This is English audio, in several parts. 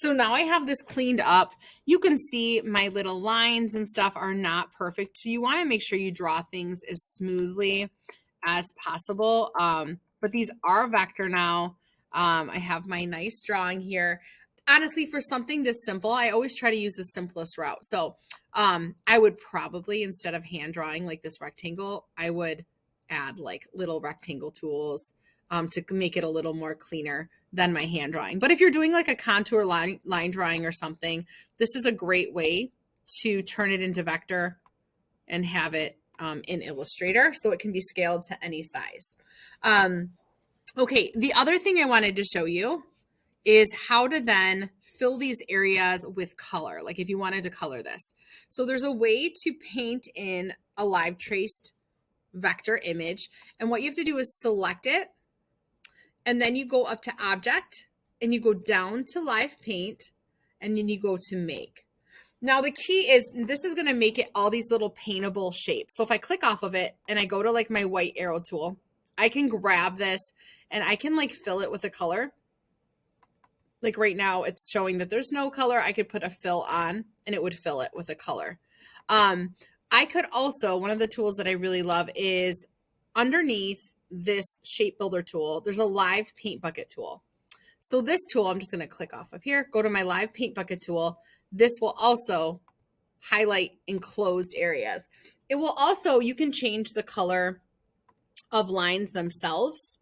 So now I have this cleaned up. You can see my little lines and stuff are not perfect. So you want to make sure you draw things as smoothly as possible. But these are vector now. I have my nice drawing here. Honestly, for something this simple, I always try to use the simplest route. So I would probably, instead of hand drawing like this rectangle, I would add like little rectangle tools to make it a little more cleaner than my hand drawing. But if you're doing like a contour line drawing or something, this is a great way to turn it into vector and have it in Illustrator so it can be scaled to any size. Okay, the other thing I wanted to show you is how to then fill these areas with color, like if you wanted to color this. So there's a way to paint in a live traced vector image, and what you have to do is select it, and then you go up to object, and you go down to live paint, and then you go to make. Now the key is, this is gonna make it all these little paintable shapes. So if I click off of it, and I go to like my white arrow tool, I can grab this, and I can like fill it with a color. Like right now it's showing that there's no color. I could put a fill on and it would fill it with a color. I could also, one of the tools that I really love is underneath this shape builder tool, there's a live paint bucket tool. So this tool, I'm just going to click off of here, go to my live paint bucket tool. This will also highlight enclosed areas. It will also, you can change the color of lines themselves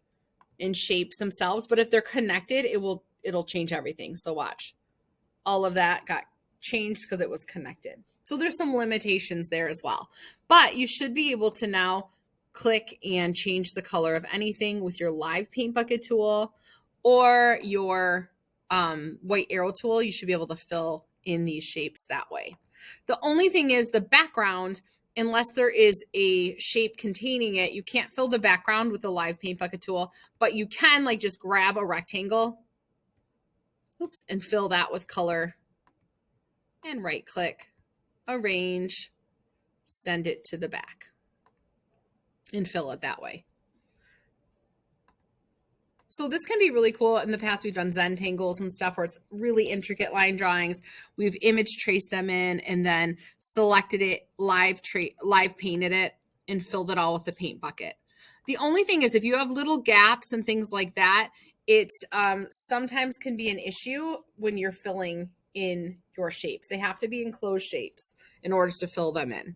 and shapes themselves, but if they're connected, it'll change everything. So watch, all of that got changed because it was connected. So there's some limitations there as well, but you should be able to now click and change the color of anything with your live paint bucket tool or your white arrow tool. You should be able to fill in these shapes that way. The only thing is the background, unless there is a shape containing it, you can't fill the background with the live paint bucket tool, but you can like just grab a rectangle, oops, and fill that with color and right click, arrange, send it to the back and fill it that way. So this can be really cool. In the past, we've done Zentangles and stuff where it's really intricate line drawings. We've image traced them in and then selected it, live painted it, and filled it all with the paint bucket. The only thing is if you have little gaps and things like that, it sometimes can be an issue when you're filling in your shapes. They have to be enclosed shapes in order to fill them in.